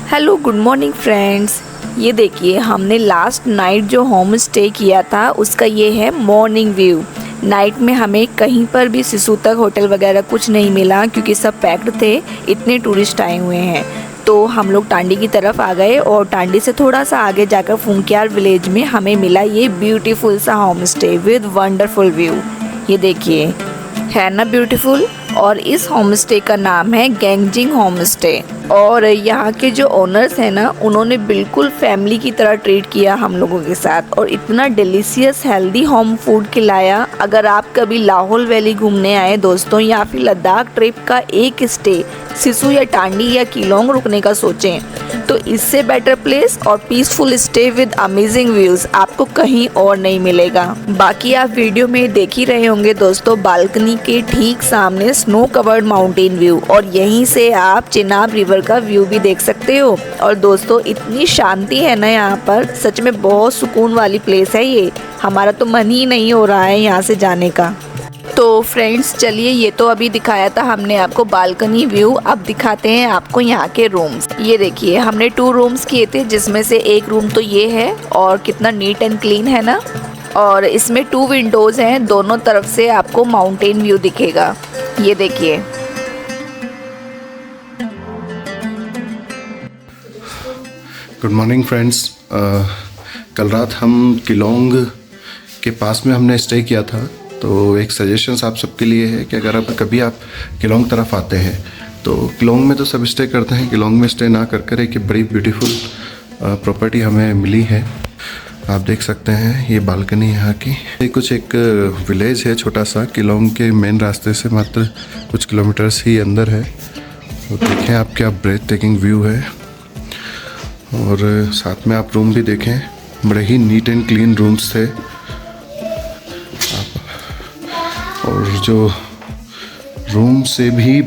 Hello good morning friends. ये देखिए हमने लास्ट नाइट जो होम स्टे किया था उसका ये है मॉर्निंग व्यू। नाइट में हमें कहीं पर भी सिसु तक होटल वगैरह कुछ नहीं मिला क्योंकि सब पैक्ड थे, इतने टूरिस्ट आए हुए हैं। तो हम लोग टांडी की तरफ आ गए और टांडी से थोड़ा सा आगे जाकर फुंकियार विलेज में हमें मिला ये ब्यूटीफुल सा home stay with wonderful view. ये देखिए है ना ब्यूटीफुल। और इस होम स्टे का नाम है गैंगजिंग होम स्टे। और यहाँ के जो ओनर्स हैं ना, उन्होंने बिल्कुल फैमिली की तरह ट्रीट किया हम लोगों के साथ और इतना डिलीशियस हेल्दी होम फूड खिलाया। अगर आप कभी लाहौल वैली घूमने आए दोस्तों या फिर लद्दाख ट्रिप का एक स्टे सिसु या टांडी या किलोंग रुकने का सोचें तो इससे बेटर प्लेस और peaceful stay with amazing views आपको कहीं और नहीं मिलेगा। बाकी आप वीडियो में देख ही रहे होंगे दोस्तों, बालकनी के ठीक सामने स्नो कवर्ड माउंटेन व्यू और यहीं से आप चिनाब रिवर का व्यू भी देख सकते हो। और दोस्तों इतनी शांति है ना यहाँ पर, सच में बहुत सुकून वाली प्लेस है ये। हमारा तो मन ही नहीं हो रहा है यहाँ से जाने का। तो फ्रेंड्स चलिए, ये तो अभी दिखाया था हमने आपको बालकनी व्यू, अब दिखाते हैं आपको यहाँ के रूम्स। ये देखिए हमने 2 रूम्स किए थे जिसमें से एक रूम तो ये है और कितना नीट एंड क्लीन है ना। और इसमें 2 विंडोज़ हैं, दोनों तरफ से आपको माउंटेन व्यू दिखेगा। ये देखिए गुड मॉर्निंग फ्रेंड्स। कल रात हम किलोंग के पास में हमने स्टे किया था। तो एक सजेशंस आप सबके लिए है कि अगर कभी आप किलोंग तरफ आते हैं तो किलोंग में तो सब स्टे करते हैं, किलोंग में स्टे ना कर एक बड़ी ब्यूटीफुल प्रॉपर्टी हमें मिली है। आप देख सकते हैं ये बालकनी यहाँ की। ये कुछ एक विलेज है छोटा सा, किलोंग के मेन रास्ते से मात्र कुछ किलोमीटर्स ही अंदर है। तो देखें आप क्या ब्रेथ टेकिंग व्यू है। और साथ में आप रूम भी देखें, बड़े ही नीट एंड क्लीन रूम्स थे। और जो रूम से भी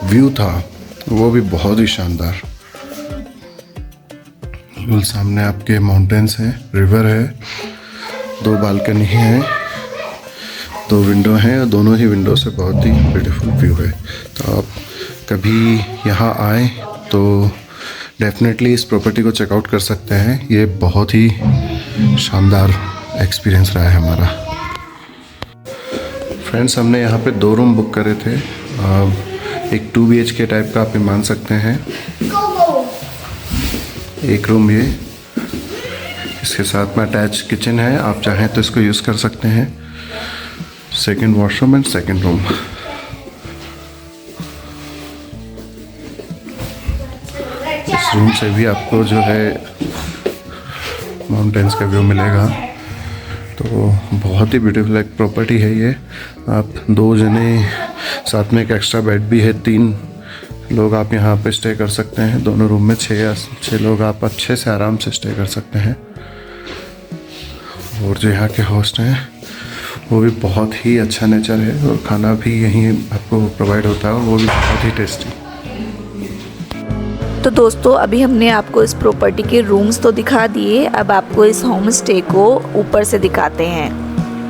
व्यू था वो भी बहुत ही शानदार। बिल्कुल सामने आपके माउंटेन्स हैं, रिवर है, 2 बालकनी हैं, 2 विंडो हैं और दोनों ही विंडो से बहुत ही ब्यूटीफुल व्यू है। तो आप कभी यहाँ आए तो डेफिनेटली इस प्रॉपर्टी को चेकआउट कर सकते हैं। ये बहुत ही शानदार एक्सपीरियंस रहा है हमारा। फ्रेंड्स हमने यहाँ पे 2 रूम बुक करे थे। एक 2 BHK टाइप का आप मान सकते हैं। एक रूम ये, इसके साथ में अटैच किचन है, आप चाहें तो इसको यूज़ कर सकते हैं। Second washroom and second room. इस रूम से भी आपको जो है माउंटेन्स का व्यू मिलेगा। तो बहुत ही ब्यूटीफुल एक प्रॉपर्टी है ये। आप 2 जने, साथ में एक एक्स्ट्रा बेड भी है, 3 लोग आप यहाँ पे स्टे कर सकते हैं। दोनों रूम में 6 लोग आप अच्छे से आराम से स्टे कर सकते हैं। और जो यहाँ के होस्ट हैं वो भी बहुत ही अच्छा नेचर है और खाना भी यहीं आपको प्रोवाइड होता है और वो भी बहुत ही टेस्टी। तो दोस्तों अभी हमने आपको इस प्रॉपर्टी के रूम्स तो दिखा दिए, अब आपको इस होम स्टे को ऊपर से दिखाते हैं,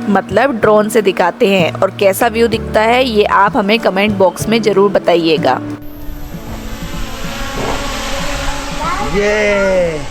मतलब ड्रोन से दिखाते हैं। और कैसा व्यू दिखता है ये आप हमें कमेंट बॉक्स में ज़रूर बताइएगा। ये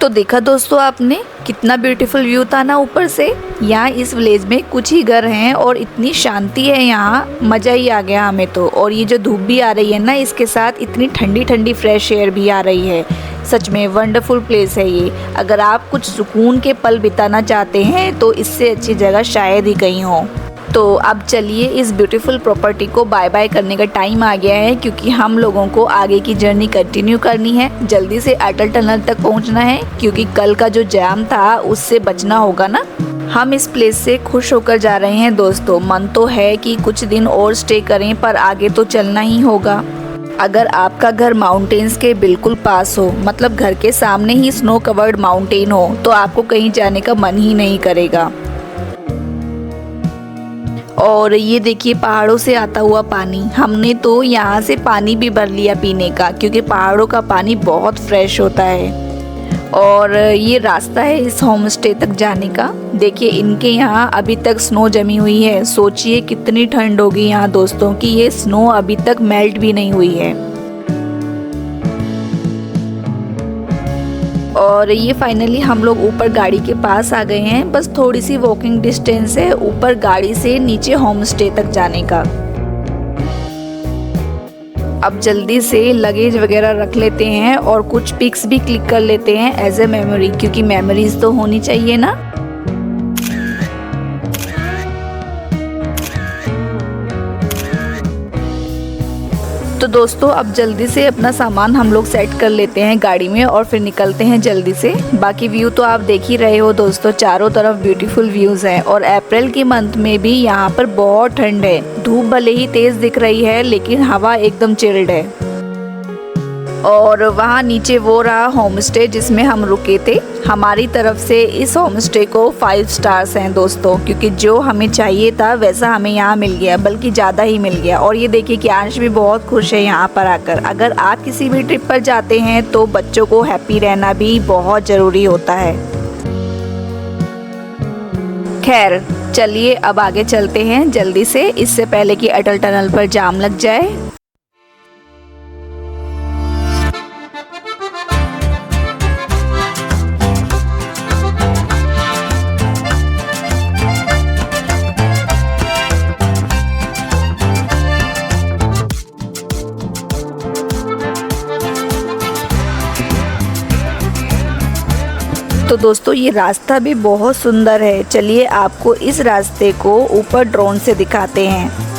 तो देखा दोस्तों आपने कितना ब्यूटीफुल व्यू था ना ऊपर से। यहाँ इस विलेज में कुछ ही घर हैं और इतनी शांति है यहाँ, मज़ा ही आ गया हमें तो। और ये जो धूप भी आ रही है ना, इसके साथ इतनी ठंडी ठंडी फ्रेश एयर भी आ रही है। सच में वंडरफुल प्लेस है ये। अगर आप कुछ सुकून के पल बिताना चाहते हैं तो इससे अच्छी जगह शायद ही कहीं हो। तो अब चलिए इस ब्यूटीफुल प्रॉपर्टी को बाय बाय करने का टाइम आ गया है, क्योंकि हम लोगों को आगे की जर्नी कंटिन्यू करनी है। जल्दी से अटल टनल तक पहुंचना है, क्योंकि कल का जो जाम था उससे बचना होगा ना। हम इस प्लेस से खुश होकर जा रहे हैं दोस्तों। मन तो है कि कुछ दिन और स्टे करें, पर आगे तो चलना ही होगा। अगर आपका घर माउंटेन्स के बिल्कुल पास हो, मतलब घर के सामने ही स्नो कवर्ड माउंटेन हो, तो आपको कहीं जाने का मन ही नहीं करेगा। और ये देखिए पहाड़ों से आता हुआ पानी। हमने तो यहाँ से पानी भी भर लिया पीने का, क्योंकि पहाड़ों का पानी बहुत फ्रेश होता है। और ये रास्ता है इस होम स्टे तक जाने का। देखिए इनके यहाँ अभी तक स्नो जमी हुई है। सोचिए कितनी ठंड होगी यहाँ दोस्तों, कि ये स्नो अभी तक मेल्ट भी नहीं हुई है। और ये फाइनली हम लोग ऊपर गाड़ी के पास आ गए हैं। बस थोड़ी सी वॉकिंग डिस्टेंस है ऊपर गाड़ी से नीचे होम स्टे तक जाने का। अब जल्दी से लगेज वगैरह रख लेते हैं और कुछ पिक्स भी क्लिक कर लेते हैं एज ए मेमोरी, क्योंकि मेमोरीज तो होनी चाहिए ना। तो दोस्तों अब जल्दी से अपना सामान हम लोग सेट कर लेते हैं गाड़ी में और फिर निकलते हैं जल्दी से। बाकी व्यू तो आप देख ही रहे हो दोस्तों, चारों तरफ ब्यूटीफुल व्यूज़ हैं। और अप्रैल के मंथ में भी यहाँ पर बहुत ठंड है। धूप भले ही तेज़ दिख रही है, लेकिन हवा एकदम चिल्ड है। और वहाँ नीचे वो रहा होम स्टे जिसमें हम रुके थे। हमारी तरफ से इस होम स्टे को 5 स्टार्स हैं दोस्तों, क्योंकि जो हमें चाहिए था वैसा हमें यहाँ मिल गया, बल्कि ज़्यादा ही मिल गया। और ये देखिए कि आंश भी बहुत खुश है यहाँ पर आकर। अगर आप किसी भी ट्रिप पर जाते हैं तो बच्चों को हैप्पी रहना भी बहुत ज़रूरी होता है। खैर चलिए अब आगे चलते हैं जल्दी से, इससे पहले कि अटल टनल पर जाम लग जाए। तो दोस्तों ये रास्ता भी बहुत सुंदर है। चलिए आपको इस रास्ते को ऊपर ड्रोन से दिखाते हैं।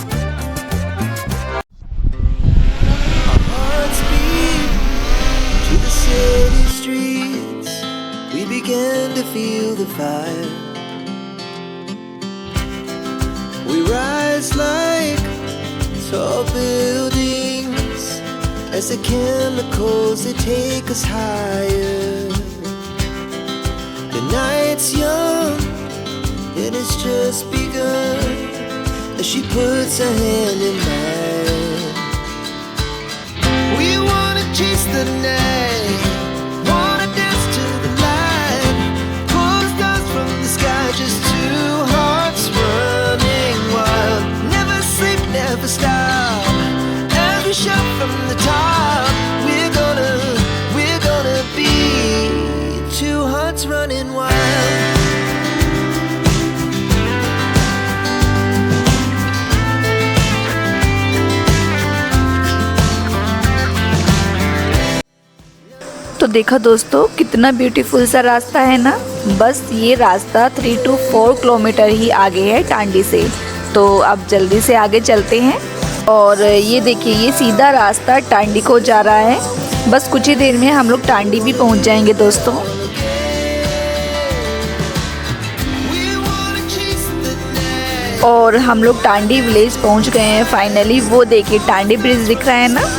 Night's young and it's just begun as she puts her hand in mine. We wanna chase the night, wanna dance to the light, pull the stars from the sky, just two hearts running wild. Never sleep, never stop, as we shout from the top. We're gonna be two hearts running wild. तो देखा दोस्तों कितना beautiful सा रास्ता है ना। बस ये रास्ता 3 to 4 किलोमीटर ही आगे है टांडी से। तो अब जल्दी से आगे चलते हैं। और ये देखिए ये सीधा रास्ता टांडी को जा रहा है। बस कुछ ही देर में हम लोग टांडी भी पहुंच जाएंगे दोस्तों। और हम लोग टांडी विलेज पहुंच गए हैं फाइनली। वो देखिए टांडी ब्रिज दिख रहा है ना।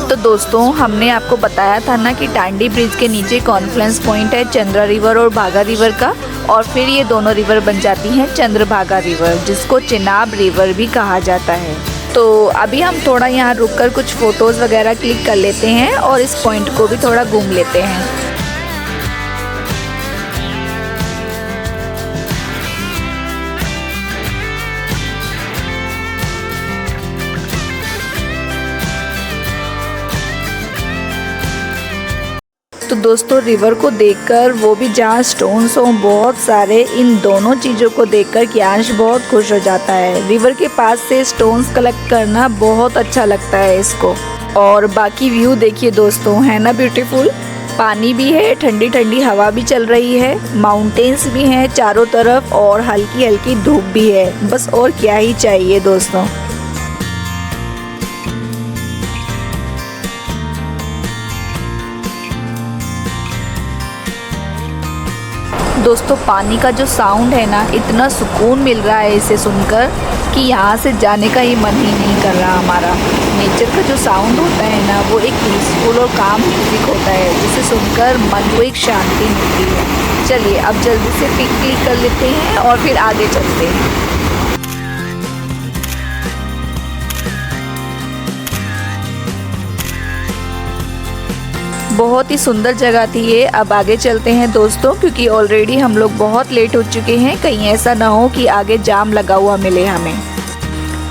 तो दोस्तों हमने आपको बताया था ना कि टांडी ब्रिज के नीचे कॉन्फ्रेंस पॉइंट है चंद्रा रिवर और भागा रिवर का, और फिर ये दोनों रिवर बन जाती हैं चंद्रभागा रिवर, जिसको चिनाब रिवर भी कहा जाता है। तो अभी हम थोड़ा यहाँ रुककर कुछ फ़ोटोज़ वगैरह क्लिक कर लेते हैं और इस पॉइंट को भी थोड़ा घूम लेते हैं। तो दोस्तों रिवर को देखकर, वो भी जहाँ स्टोन्स हों बहुत सारे, इन दोनों चीज़ों को देखकर कियांश बहुत खुश हो जाता है। रिवर के पास से स्टोन्स कलेक्ट करना बहुत अच्छा लगता है इसको। और बाकी व्यू देखिए दोस्तों, है ना ब्यूटीफुल। पानी भी है, ठंडी ठंडी हवा भी चल रही है, माउंटेन्स भी हैं चारों तरफ और हल्की हल्की धूप भी है। बस और क्या ही चाहिए दोस्तों। दोस्तों पानी का जो साउंड है ना, इतना सुकून मिल रहा है इसे सुनकर कि यहाँ से जाने का ही मन ही नहीं कर रहा हमारा। नेचर का जो साउंड होता है ना, वो एक पीसफुल और काम म्यूजिक होता है, जिसे सुनकर मन को एक शांति मिलती है। चलिए अब जल्दी से पिक क्लिक कर लेते हैं और फिर आगे चलते हैं। बहुत ही सुंदर जगह थी ये। अब आगे चलते हैं दोस्तों, क्योंकि ऑलरेडी हम लोग बहुत लेट हो चुके हैं। कहीं ऐसा ना हो कि आगे जाम लगा हुआ मिले हमें।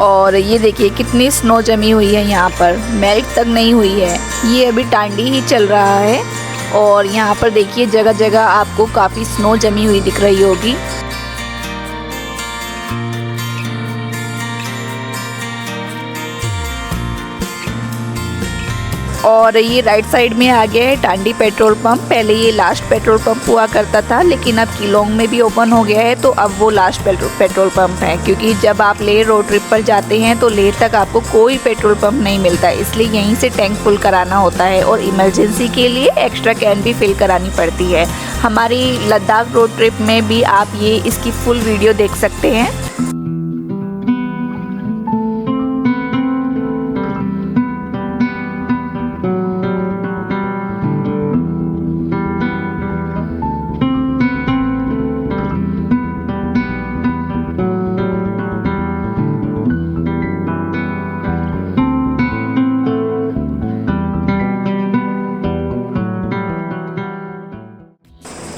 और ये देखिए कितनी स्नो जमी हुई है यहाँ पर, मेल्ट तक नहीं हुई है। ये अभी टांडी ही चल रहा है और यहाँ पर देखिए जगह जगह आपको काफ़ी स्नो जमी हुई दिख रही होगी। और ये राइट साइड में आ गया है टांडी पेट्रोल पंप। पहले ये लास्ट पेट्रोल पंप हुआ करता था, लेकिन अब किलोंग में भी ओपन हो गया है, तो अब वो लास्ट पेट्रोल पंप है। क्योंकि जब आप लेह रोड ट्रिप पर जाते हैं तो लेह तक आपको कोई पेट्रोल पंप नहीं मिलता, इसलिए यहीं से टैंक फुल कराना होता है और इमरजेंसी के लिए एक्स्ट्रा कैन भी फिल करानी पड़ती है। हमारी लद्दाख रोड ट्रिप में भी आप ये इसकी फुल वीडियो देख सकते हैं।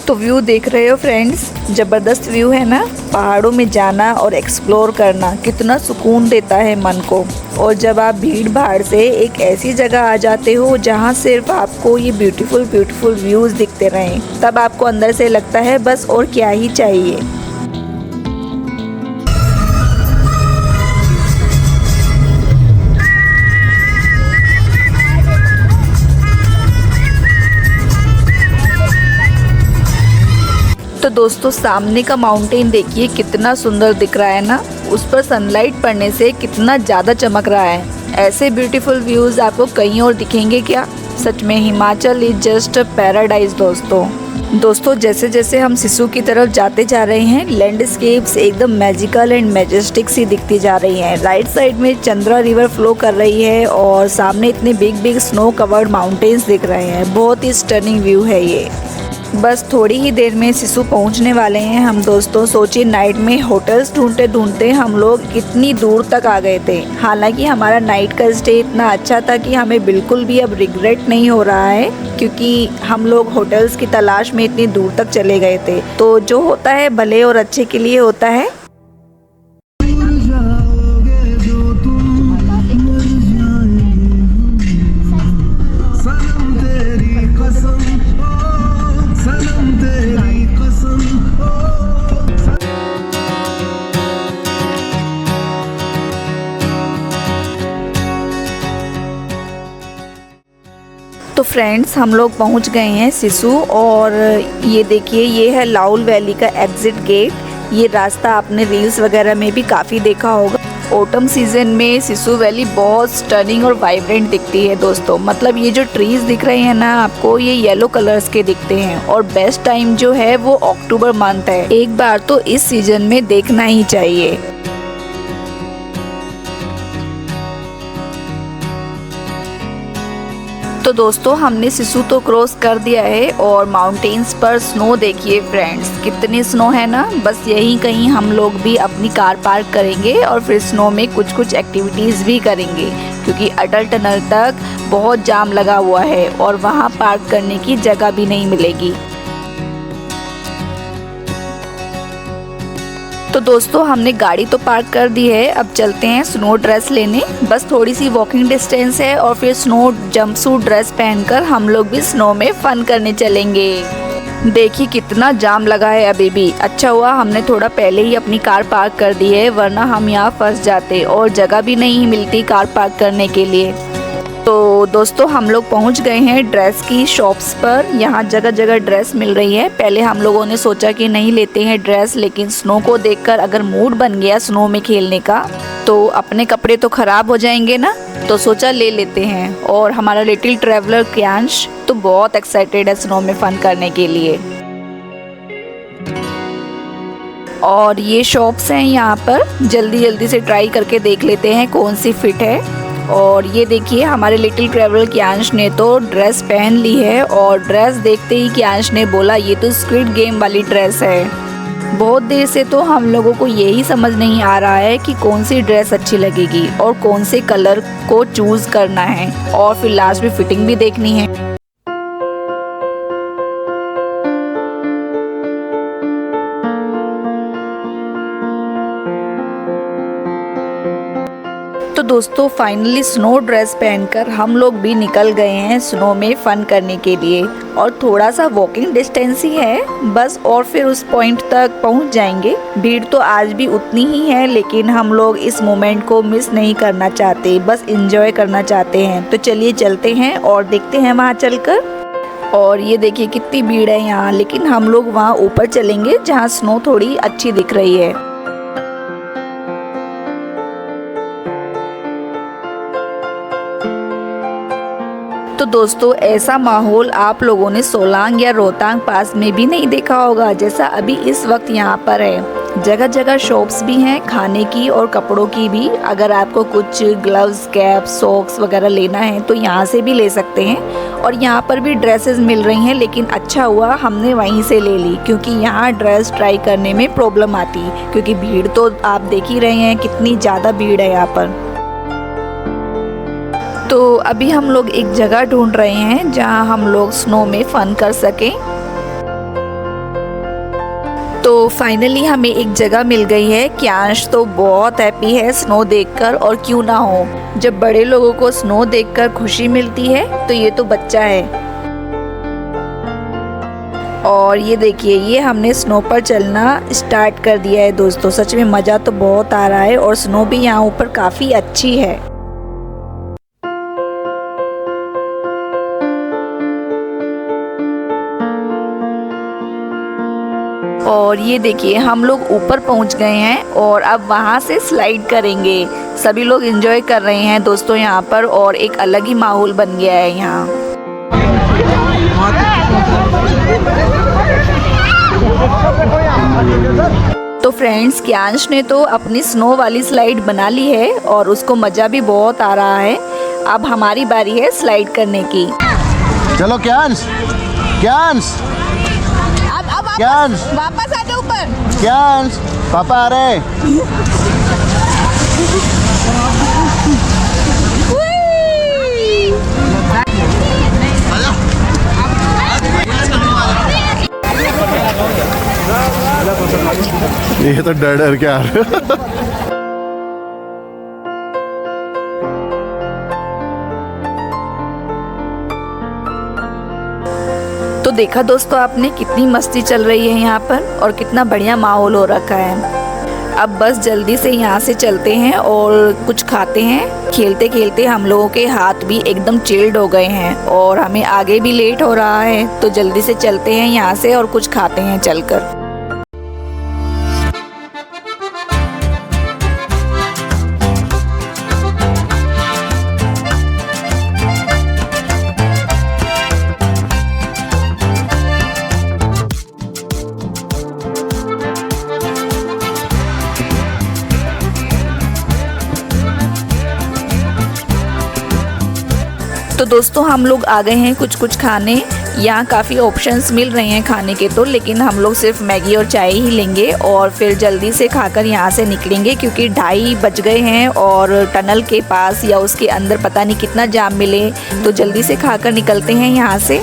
तो व्यू देख रहे हो फ्रेंड्स, ज़बरदस्त व्यू है ना। पहाड़ों में जाना और एक्सप्लोर करना कितना सुकून देता है मन को। और जब आप भीड़ भाड़ से एक ऐसी जगह आ जाते हो जहाँ सिर्फ आपको ये ब्यूटीफुल व्यूज़ दिखते रहें, तब आपको अंदर से लगता है बस और क्या ही चाहिए। तो दोस्तों सामने का माउंटेन देखिए कितना सुंदर दिख रहा है ना। उस पर सनलाइट पड़ने से कितना ज़्यादा चमक रहा है। ऐसे ब्यूटीफुल व्यूज़ आपको कहीं और दिखेंगे क्या। सच में हिमाचल इज जस्ट पैराडाइज दोस्तों जैसे जैसे हम सिसु की तरफ जाते जा रहे हैं, लैंडस्केप्स एकदम मैजिकल एंड मैजेस्टिक सी दिखती जा रही हैं। राइट साइड में चंद्रा रिवर फ्लो कर रही है और सामने इतने बिग स्नो कवर्ड माउंटेन्स दिख रहे हैं। बहुत ही स्टनिंग व्यू है ये। बस थोड़ी ही देर में सिसु पहुंचने वाले हैं हम दोस्तों। सोचिए नाइट में होटल्स ढूंढते ढूंढते हम लोग कितनी दूर तक आ गए थे। हालांकि हमारा नाइट का स्टे इतना अच्छा था कि हमें बिल्कुल भी अब रिग्रेट नहीं हो रहा है, क्योंकि हम लोग होटल्स की तलाश में इतनी दूर तक चले गए थे। तो जो होता है भले और अच्छे के लिए होता है। तो फ्रेंड्स हम लोग पहुंच गए हैं सिसु और ये देखिए ये है लाउल वैली का एग्जिट गेट। ये रास्ता आपने रील्स वगैरह में भी काफ़ी देखा होगा। ऑटम सीजन में सिसु वैली बहुत स्टनिंग और वाइब्रेंट दिखती है दोस्तों। मतलब ये जो ट्रीज दिख रहे हैं ना आपको, ये येलो कलर्स के दिखते हैं। और बेस्ट टाइम जो है वो अक्टूबर मंथ है। एक बार तो इस सीजन में देखना ही चाहिए। तो दोस्तों हमने सिसु तो क्रॉस कर दिया है और माउंटेन्स पर स्नो देखिए फ्रेंड्स, कितनी स्नो है ना। बस यहीं कहीं हम लोग भी अपनी कार पार्क करेंगे और फिर स्नो में कुछ एक्टिविटीज़ भी करेंगे, क्योंकि अटल टनल तक बहुत जाम लगा हुआ है और वहाँ पार्क करने की जगह भी नहीं मिलेगी। तो दोस्तों हमने गाड़ी तो पार्क कर दी है, अब चलते हैं स्नो ड्रेस लेने। बस थोड़ी सी वॉकिंग डिस्टेंस है और फिर स्नो जंपसूट ड्रेस पहनकर हम लोग भी स्नो में फन करने चलेंगे। देखिए कितना जाम लगा है अभी भी। अच्छा हुआ हमने थोड़ा पहले ही अपनी कार पार्क कर दी है, वरना हम यहाँ फंस जाते और जगह भी नहीं मिलती कार पार्क करने के लिए। तो दोस्तों हम लोग पहुंच गए हैं ड्रेस की शॉप्स पर। यहाँ जगह जगह ड्रेस मिल रही है। पहले हम लोगों ने सोचा कि नहीं लेते हैं ड्रेस, लेकिन स्नो को देखकर अगर मूड बन गया स्नो में खेलने का तो अपने कपड़े तो खराब हो जाएंगे ना, तो सोचा ले लेते हैं। और हमारा लिटिल ट्रैवलर क्रियांश तो बहुत एक्साइटेड है स्नो में फन करने के लिए। और ये शॉप्स हैं यहाँ पर, जल्दी जल्दी से ट्राई करके देख लेते हैं कौन सी फिट है। और ये देखिए हमारे लिटिल ट्रैवलर क्रियांश ने तो ड्रेस पहन ली है और ड्रेस देखते ही क्रियांश ने बोला ये तो स्क्विड गेम वाली ड्रेस है। बहुत देर से तो हम लोगों को यही समझ नहीं आ रहा है कि कौन सी ड्रेस अच्छी लगेगी और कौन से कलर को चूज करना है, और फिर लास्ट में फिटिंग भी देखनी है। तो दोस्तों फाइनली स्नो ड्रेस पहनकर हम लोग भी निकल गए हैं स्नो में फन करने के लिए। और थोड़ा सा वॉकिंग डिस्टेंस ही है बस, और फिर उस पॉइंट तक पहुंच जाएंगे। भीड़ तो आज भी उतनी ही है, लेकिन हम लोग इस मोमेंट को मिस नहीं करना चाहते, बस एंजॉय करना चाहते हैं। तो चलिए चलते हैं और देखते हैं वहाँ चलकर। और ये देखिए कितनी भीड़ है यहाँ, लेकिन हम लोग वहाँ ऊपर चलेंगे जहाँ स्नो थोड़ी अच्छी दिख रही है। तो दोस्तों ऐसा माहौल आप लोगों ने सोलांग या रोहतांग पास में भी नहीं देखा होगा जैसा अभी इस वक्त यहाँ पर है। जगह जगह शॉप्स भी हैं खाने की और कपड़ों की भी। अगर आपको कुछ ग्लव्स, कैप, सॉक्स वगैरह लेना है तो यहाँ से भी ले सकते हैं। और यहाँ पर भी ड्रेसेस मिल रही हैं, लेकिन अच्छा हुआ हमने वहीं से ले ली, क्योंकि यहाँ ड्रेस ट्राई करने में प्रॉब्लम आती है, क्योंकि भीड़ तो आप देख ही रहे हैं कितनी ज़्यादा भीड़ है यहाँ पर। तो अभी हम लोग एक जगह ढूंढ रहे हैं जहां हम लोग स्नो में फन कर सकें। तो फाइनली हमें एक जगह मिल गई है। क्रियांश तो बहुत हैप्पी है स्नो देखकर, और क्यों ना हो, जब बड़े लोगों को स्नो देखकर खुशी मिलती है तो ये तो बच्चा है। और ये देखिए ये हमने स्नो पर चलना स्टार्ट कर दिया है दोस्तों। सच में मज़ा तो बहुत आ रहा है, और स्नो भी यहाँ ऊपर काफ़ी अच्छी है। और ये देखिए हम लोग ऊपर पहुंच गए हैं और अब वहां से स्लाइड करेंगे। सभी लोग एंजॉय कर रहे हैं दोस्तों यहाँ पर, और एक अलग ही माहौल बन गया है यहाँ। तो फ्रेंड्स क्रियांश ने तो अपनी स्नो वाली स्लाइड बना ली है और उसको मज़ा भी बहुत आ रहा है। अब हमारी बारी है स्लाइड करने की। चलो क्रियांश, क्रियांश, क्रियांश वापस आ जाओ ऊपर। क्रियांश, पापा आ रहे। ये तो डर डर के आ रहे। तो देखा दोस्तों आपने कितनी मस्ती चल रही है यहाँ पर, और कितना बढ़िया माहौल हो रखा है। अब बस जल्दी से यहाँ से चलते हैं और कुछ खाते हैं। खेलते खेलते हम लोगों के हाथ भी एकदम चिल्ड हो गए हैं और हमें आगे भी लेट हो रहा है, तो जल्दी से चलते हैं यहाँ से और कुछ खाते हैं चलकर। तो दोस्तों हम लोग आ गए हैं कुछ खाने। यहाँ काफ़ी ऑप्शंस मिल रहे हैं खाने के तो, लेकिन हम लोग सिर्फ मैगी और चाय ही लेंगे और फिर जल्दी से खाकर यहाँ से निकलेंगे, क्योंकि 2:30 बज गए हैं और टनल के पास या उसके अंदर पता नहीं कितना जाम मिले। तो जल्दी से खाकर निकलते हैं यहाँ से।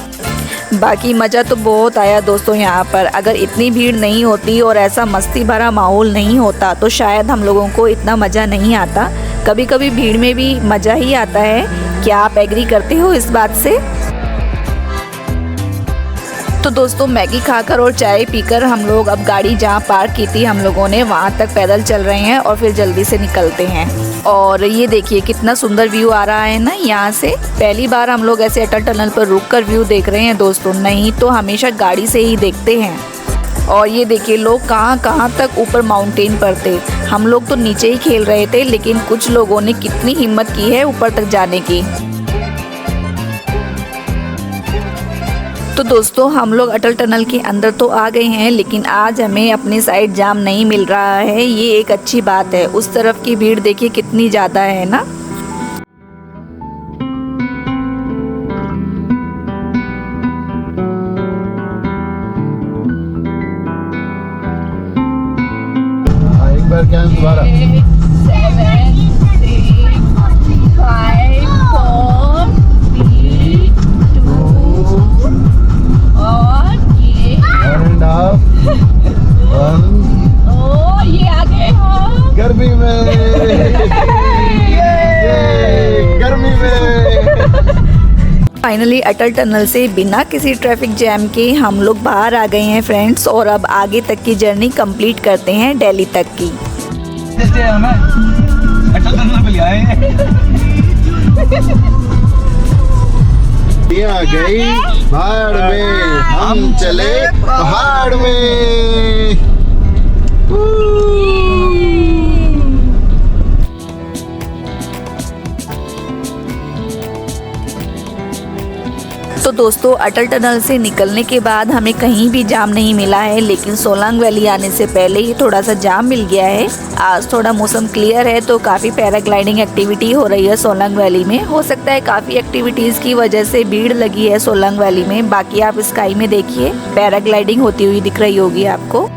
बाकी मज़ा तो बहुत आया दोस्तों यहाँ पर। अगर इतनी भीड़ नहीं होती और ऐसा मस्ती भरा माहौल नहीं होता तो शायद हम लोगों को इतना मज़ा नहीं आता। कभी कभी भीड़ में भी मज़ा ही आता है। क्या आप एग्री करते हो इस बात से? तो दोस्तों मैगी खाकर और चाय पीकर हम लोग अब गाड़ी जहाँ पार्क की थी हम लोगों ने वहाँ तक पैदल चल रहे हैं और फिर जल्दी से निकलते हैं। और ये देखिए कितना सुंदर व्यू आ रहा है ना यहाँ से। पहली बार हम लोग ऐसे अटल टनल पर रुक कर व्यू देख रहे हैं दोस्तों, नहीं तो हमेशा गाड़ी से ही देखते हैं। और ये देखिए लोग कहाँ कहाँ तक ऊपर माउंटेन पर थे। हम लोग तो नीचे ही खेल रहे थे, लेकिन कुछ लोगों ने कितनी हिम्मत की है ऊपर तक जाने की। तो दोस्तों हम लोग अटल टनल के अंदर तो आ गए हैं, लेकिन आज हमें अपनी साइड जाम नहीं मिल रहा है। ये एक अच्छी बात है। उस तरफ की भीड़ देखिए कितनी ज़्यादा है ना। एक बार क्या दोबारा 7, 6, 5, 4, 3, 2 और ये एंड हाफ 1 ओ ये आगे हो गर्मी में ये गर्मी में। फाइनली अटल टनल से बिना किसी ट्रैफिक जैम के हम लोग बाहर आ गए हैं फ्रेंड्स, और अब आगे तक की जर्नी कंप्लीट करते हैं दिल्ली तक की। आ गई पहाड़ में, हम चले पहाड़ में। तो दोस्तों अटल टनल से निकलने के बाद हमें कहीं भी जाम नहीं मिला है, लेकिन सोलांग वैली आने से पहले ही थोड़ा सा जाम मिल गया है। आज थोड़ा मौसम क्लियर है तो काफ़ी पैराग्लाइडिंग एक्टिविटी हो रही है सोलांग वैली में। हो सकता है काफ़ी एक्टिविटीज़ की वजह से भीड़ लगी है सोलांग वैली में। बाकी आप स्काई में देखिए पैराग्लाइडिंग होती हुई दिख रही होगी आपको।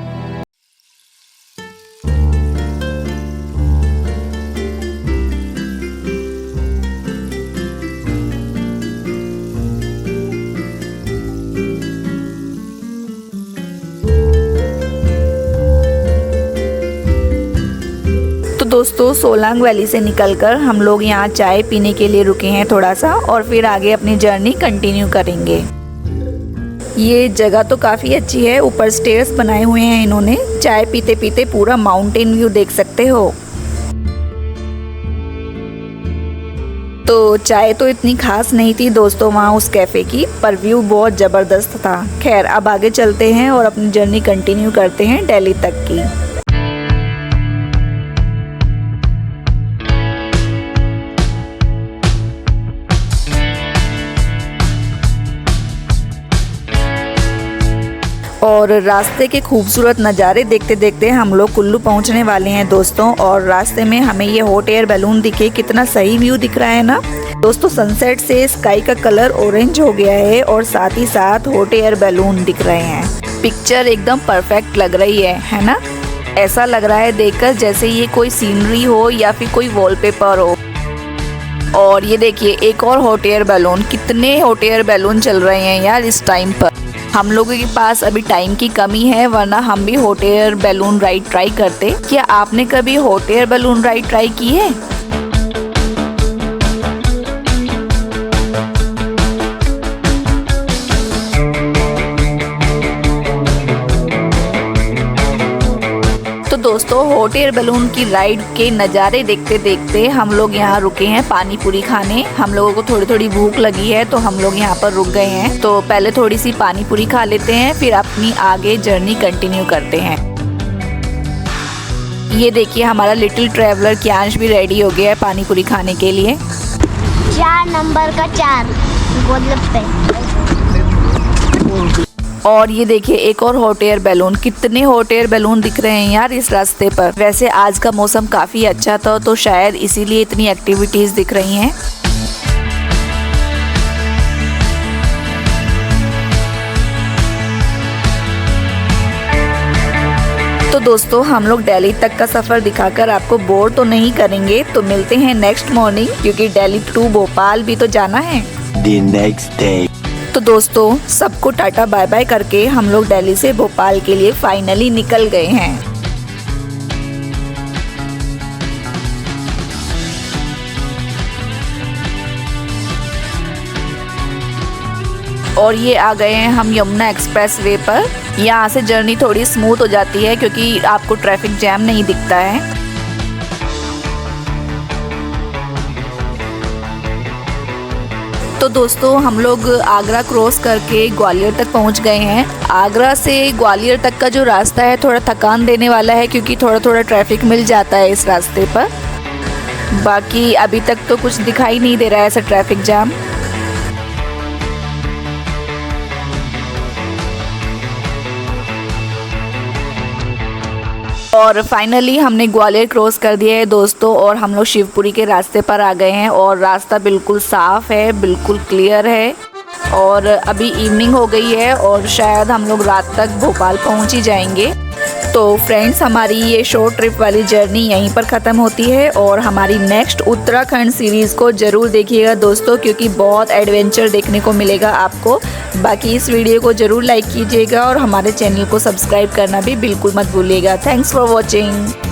दोस्तों सोलांग वैली से निकलकर हम लोग यहाँ चाय पीने के लिए रुके हैं थोड़ा सा, और फिर आगे अपनी जर्नी कंटिन्यू करेंगे। ये जगह तो काफ़ी अच्छी है, ऊपर स्टेयर्स बनाए हुए हैं इन्होंने। चाय पीते पीते पूरा माउंटेन व्यू देख सकते हो। तो चाय तो इतनी खास नहीं थी दोस्तों वहाँ उस कैफ़े की, पर व्यू बहुत ज़बरदस्त था। खैर अब आगे चलते हैं और अपनी जर्नी कंटिन्यू करते हैं दिल्ली तक की। और रास्ते के खूबसूरत नज़ारे देखते देखते हम लोग कुल्लू पहुंचने वाले हैं दोस्तों। और रास्ते में हमें ये हॉट एयर बैलून दिखे, कितना सही व्यू दिख रहा है ना दोस्तों। सनसेट से स्काई का कलर ऑरेंज हो गया है और साथ ही साथ हॉट एयर बैलून दिख रहे हैं। पिक्चर एकदम परफेक्ट लग रही है ना। ऐसा लग रहा है देखकर जैसे ये कोई सीनरी हो या फिर कोई वॉलपेपर हो। और ये देखिए एक और हॉट एयर बैलून। कितने हॉट एयर बैलून चल रहे हैं यार इस टाइम पर। हम लोगों के पास अभी टाइम की कमी है, वरना हम भी hot air balloon ride try करते। क्या आपने कभी hot air balloon ride try की है? तो दोस्तों हॉट एयर बैलून की राइड के नज़ारे देखते देखते हम लोग यहाँ रुके हैं पानी पूरी खाने। हम लोगों को थोड़ी थोड़ी भूख लगी है तो हम लोग यहाँ पर रुक गए हैं। तो पहले थोड़ी सी पानी पूरी खा लेते हैं, फिर अपनी आगे जर्नी कंटिन्यू करते हैं। ये देखिए हमारा लिटिल ट्रैवलर कियांश भी रेडी हो गया है पानी पूरी खाने के लिए। 4 नंबर का 4 गोलगप्पे। और ये देखिए एक और हॉट एयर बैलून। कितने हॉट एयर बैलून दिख रहे हैं यार इस रास्ते पर। वैसे आज का मौसम काफ़ी अच्छा था तो शायद इसीलिए इतनी एक्टिविटीज़ दिख रही हैं। तो दोस्तों हम लोग दिल्ली तक का सफ़र दिखाकर आपको बोर तो नहीं करेंगे, तो मिलते हैं नेक्स्ट मॉर्निंग, क्योंकि दिल्ली टू भोपाल भी तो जाना है। The next day. तो दोस्तों सबको टाटा बाय बाय करके हम लोग दिल्ली से भोपाल के लिए फाइनली निकल गए हैं। और ये आ गए हैं हम यमुना एक्सप्रेस वे पर। यहाँ से जर्नी थोड़ी स्मूथ हो जाती है क्योंकि आपको ट्रैफिक जैम नहीं दिखता है। तो दोस्तों हम लोग आगरा क्रॉस करके ग्वालियर तक पहुंच गए हैं। आगरा से ग्वालियर तक का जो रास्ता है थोड़ा थकान देने वाला है क्योंकि थोड़ा थोड़ा ट्रैफिक मिल जाता है इस रास्ते पर। बाकी अभी तक तो कुछ दिखाई नहीं दे रहा है ऐसा ट्रैफिक जाम। और फाइनली हमने ग्वालियर क्रॉस कर दिया है दोस्तों और हम लोग शिवपुरी के रास्ते पर आ गए हैं। और रास्ता बिल्कुल साफ़ है, बिल्कुल क्लियर है। और अभी इवनिंग हो गई है और शायद हम लोग रात तक भोपाल पहुंच ही जाएंगे। तो फ्रेंड्स हमारी ये शॉर्ट ट्रिप वाली जर्नी यहीं पर ख़त्म होती है और हमारी नेक्स्ट उत्तराखंड सीरीज़ को ज़रूर देखिएगा दोस्तों, क्योंकि बहुत एडवेंचर देखने को मिलेगा आपको। बाकी इस वीडियो को ज़रूर लाइक कीजिएगा और हमारे चैनल को सब्सक्राइब करना भी बिल्कुल मत भूलिएगा। Thanks for watching.